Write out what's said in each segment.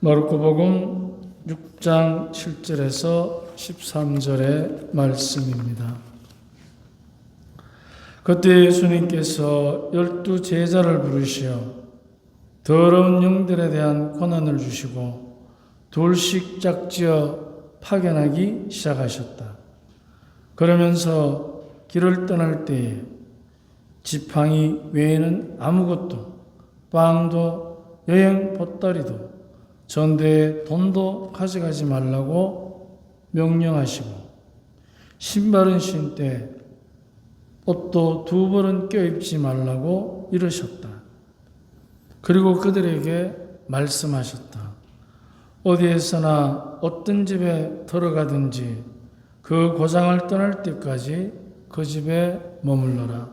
마르코복음 6장 7절에서 13절의 말씀입니다. 그때 예수님께서 12 제자를 부르시어 더러운 영들에 대한 권한을 주시고 둘씩 짝지어 파견하기 시작하셨다. 그러면서 길을 떠날 때에 지팡이 외에는 아무것도, 빵도, 여행 보따리도, 전대에 돈도 가져가지 말라고 명령하시고, 신발은 신되 옷도 2벌은 껴입지 말라고 이르셨다. 그리고 그들에게 말씀하셨다. 어디에서나 어떤 집에 들어가든지 그 고장을 떠날 때까지 그 집에 머물러라.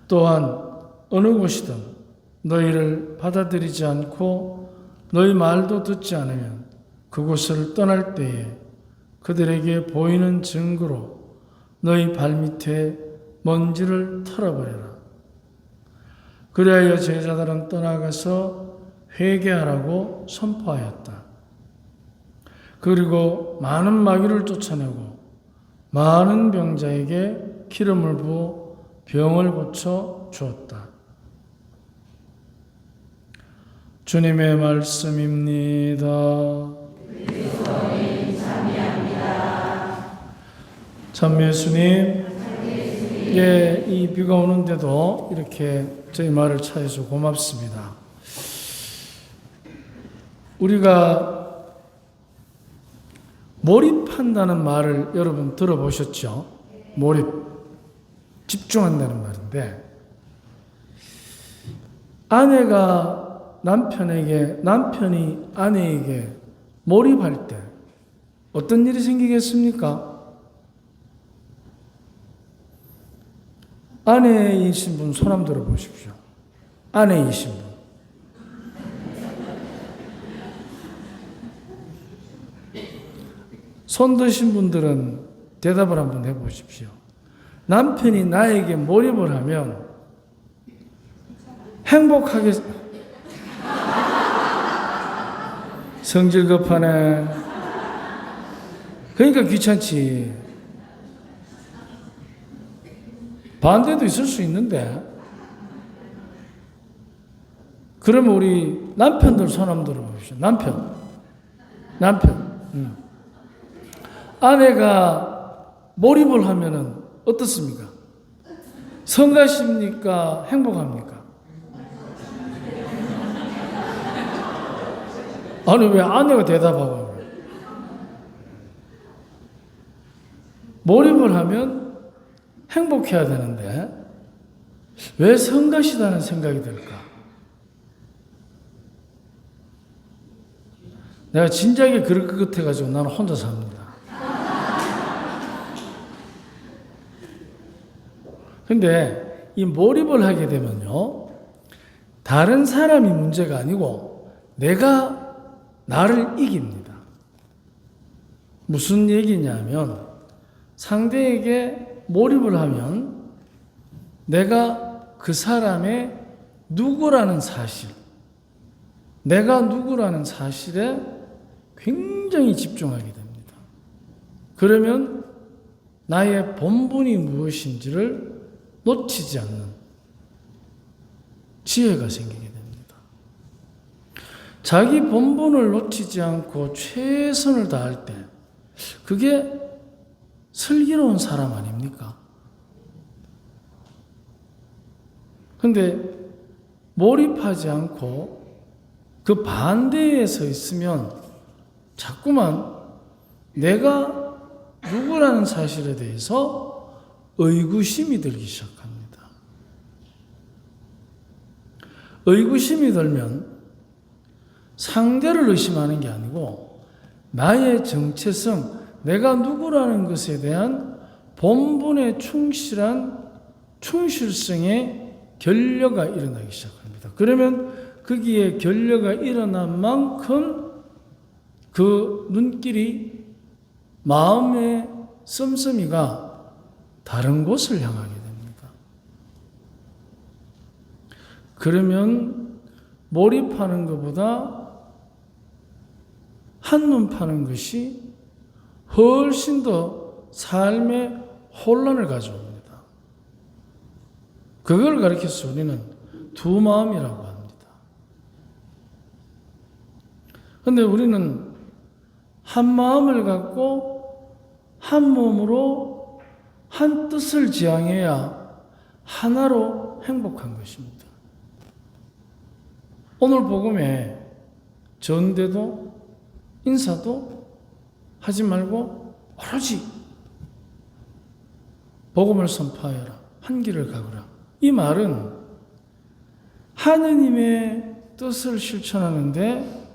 또한 어느 곳이든 너희를 받아들이지 않고 너희 말도 듣지 않으면 그곳을 떠날 때에 그들에게 보이는 증거로 너희 발밑에 먼지를 털어버려라. 그리하여 제자들은 떠나가서 회개하라고 선포하였다. 그리고 많은 마귀를 쫓아내고 많은 병자에게 기름을 부어 병을 고쳐 주었다. 주님의 말씀입니다. 참 예수님, 예, 이 비가 오는데도 이렇게 저희 말을 찾아서 고맙습니다. 우리가 몰입한다는 말을 여러분 들어보셨죠? 몰입, 집중한다는 말인데, 아내가 남편에게, 남편이 아내에게 몰입할 때 어떤 일이 생기겠습니까? 아내이신 분 손 한번 들어보십시오. 아내이신 분. 손 드신 분들은 대답을 한번 해보십시오. 남편이 나에게 몰입을 하면 행복하게, 성질 급하네. 그러니까 귀찮지. 반대도 있을 수 있는데. 그러면 우리 남편들 손 한번 들어보십시오. 남편. 아내가 몰입을 하면은 어떻습니까? 성가십니까? 행복합니까? 아니, 왜 아내가 대답하고 그래? 몰입을 하면 행복해야 되는데 왜 성가시다는 생각이 들까? 내가 진작에 그럴 것 같아가지고 나는 혼자 삽니다. 근데 이 몰입을 하게 되면요, 다른 사람이 문제가 아니고 내가 나를 이깁니다. 무슨 얘기냐면, 상대에게 몰입을 하면 내가 그 사람의 누구라는 사실, 내가 누구라는 사실에 굉장히 집중하게 됩니다. 그러면 나의 본분이 무엇인지를 놓치지 않는 지혜가 생기게 됩니다. 자기 본분을 놓치지 않고 최선을 다할 때 그게 슬기로운 사람 아닙니까? 근데 몰입하지 않고 그 반대에 서 있으면 자꾸만 내가 누구라는 사실에 대해서 의구심이 들기 시작합니다. 의구심이 들면 상대를 의심하는 게 아니고 나의 정체성, 내가 누구라는 것에 대한 본분에 충실한 충실성의 결여가 일어나기 시작합니다. 그러면 거기에 결여가 일어난 만큼 그 눈길이, 마음의 씀씀이가 다른 곳을 향하게 됩니다. 그러면 몰입하는 것보다 한눈 파는 것이 훨씬 더 삶의 혼란을 가져옵니다. 그걸 가리켜서 우리는 두 마음이라고 합니다. 그런데 우리는 한 마음을 갖고 한 몸으로 한 뜻을 지향해야 하나로 행복한 것입니다. 오늘 복음에 전대도 인사도 하지 말고 오로지 복음을 선포하여라. 한 길을 가거라. 이 말은 하느님의 뜻을 실천하는데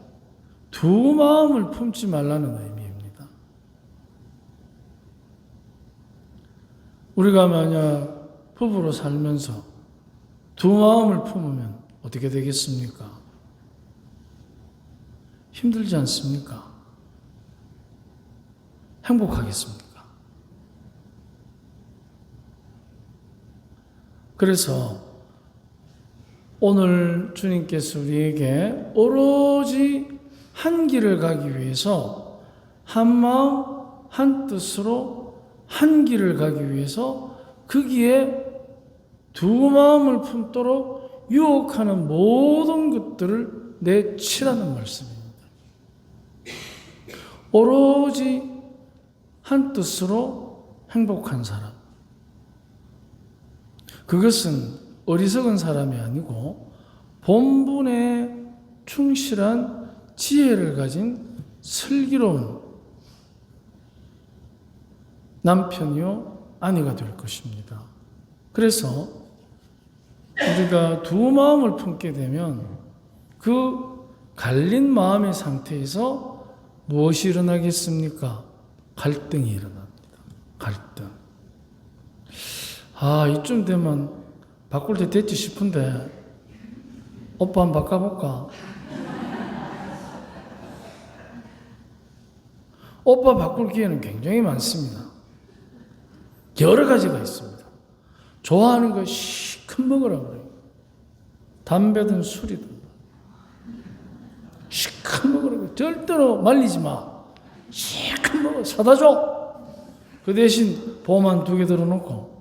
두 마음을 품지 말라는 의미입니다. 우리가 만약 부부로 살면서 두 마음을 품으면 어떻게 되겠습니까? 힘들지 않습니까? 행복하겠습니까? 그래서 오늘 주님께서 우리에게 오로지 한 길을 가기 위해서 한 마음 한 뜻으로 한 길을 가기 위해서 거기에 두 마음을 품도록 유혹하는 모든 것들을 내치라는 말씀입니다. 오로지 한 뜻으로 행복한 사람. 그것은 어리석은 사람이 아니고 본분에 충실한 지혜를 가진 슬기로운 남편이요 아내가 될 것입니다. 그래서 우리가 두 마음을 품게 되면 그 갈린 마음의 상태에서 무엇이 일어나겠습니까? 갈등이 일어납니다. 갈등. 이쯤 되면 바꿀 때 됐지 싶은데 오빠 한번 바꿔볼까? 오빠 바꿀 기회는 굉장히 많습니다. 여러 가지가 있습니다. 좋아하는 거 시큰 먹으라고 그래요. 담배든 술이든 시큰 먹으라고. 절대로 말리지 마. 시큰 먹어. 사다 줘. 그 대신 보만 2개 들어놓고.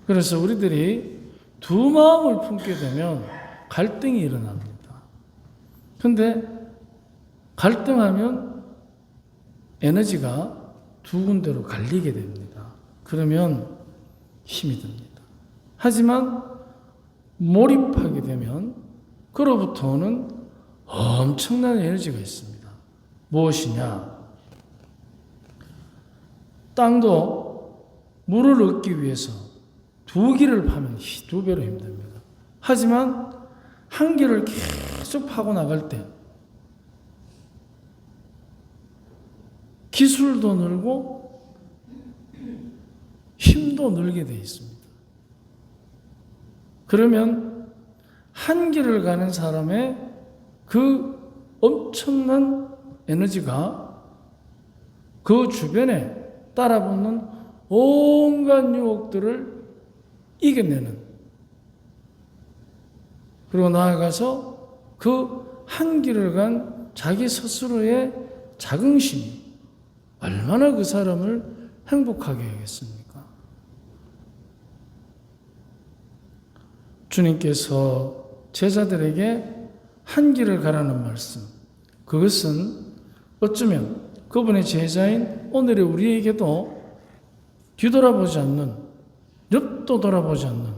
그래서 우리들이 두 마음을 품게 되면 갈등이 일어납니다. 근데 갈등하면 에너지가 두 군데로 갈리게 됩니다. 그러면 힘이 듭니다. 하지만 몰입하게 되면 그로부터 오는 엄청난 에너지가 있습니다. 무엇이냐? 땅도 물을 얻기 위해서 두 길을 파면 2배로 힘듭니다. 하지만 한 길을 계속 파고 나갈 때 기술도 늘고 힘도 늘게 되어 있습니다. 그러면 한 길을 가는 사람의 그 엄청난 에너지가 그 주변에 따라붙는 온갖 유혹들을 이겨내는, 그리고 나아가서 그 한 길을 간 자기 스스로의 자긍심이 얼마나 그 사람을 행복하게 하겠습니까? 주님께서 제자들에게 한 길을 가라는 말씀, 그것은 어쩌면 그분의 제자인 오늘의 우리에게도 뒤돌아보지 않는, 옆도 돌아보지 않는,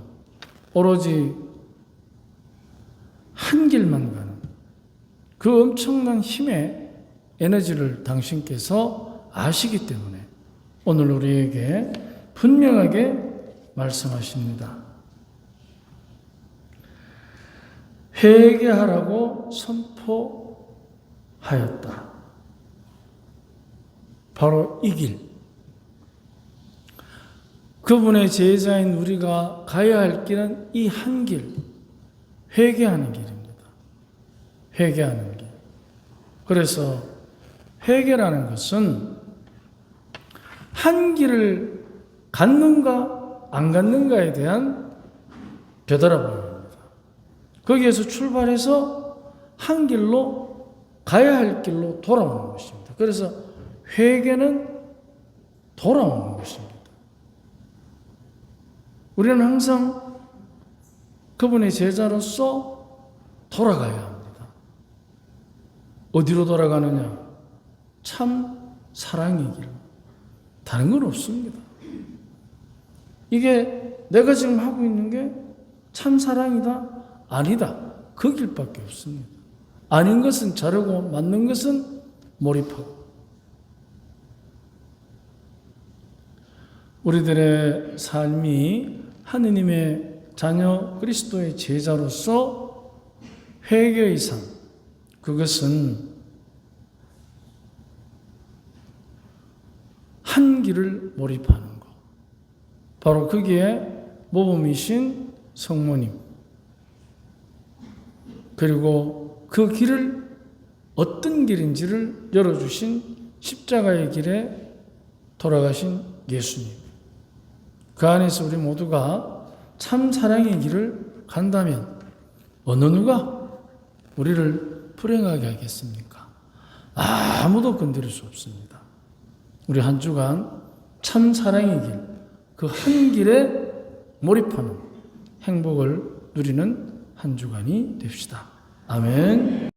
오로지 한 길만 가는 그 엄청난 힘의 에너지를 당신께서 아시기 때문에 오늘 우리에게 분명하게 말씀하십니다. 회개하라고 선포하였다. 바로 이 길. 그분의 제자인 우리가 가야 할 길은 이 한 길, 회개하는 길입니다. 회개하는 길. 그래서 회개라는 것은 한 길을 갔는가 안 갔는가에 대한 되돌아보기입니다. 거기에서 출발해서 한 길로 가야 할 길로 돌아오는 것입니다. 그래서 회개는 돌아오는 것입니다. 우리는 항상 그분의 제자로서 돌아가야 합니다. 어디로 돌아가느냐? 참 사랑의 길. 다른 건 없습니다. 이게 내가 지금 하고 있는 게 참 사랑이다? 아니다. 그 길밖에 없습니다. 아닌 것은 자르고 맞는 것은 몰입하고. 우리들의 삶이 하느님의 자녀 그리스도의 제자로서 회개의 삶, 그것은 한 길을 몰입하는 것. 바로 거기에 모범이신 성모님, 그리고 그 길을 어떤 길인지를 열어주신 십자가의 길에 돌아가신 예수님. 그 안에서 우리 모두가 참 사랑의 길을 간다면 어느 누가 우리를 불행하게 하겠습니까? 아무도 건드릴 수 없습니다. 우리 한 주간 참 사랑의 길, 그 한 길에 몰입하는 행복을 누리는 한 주간이 됩시다. 아멘.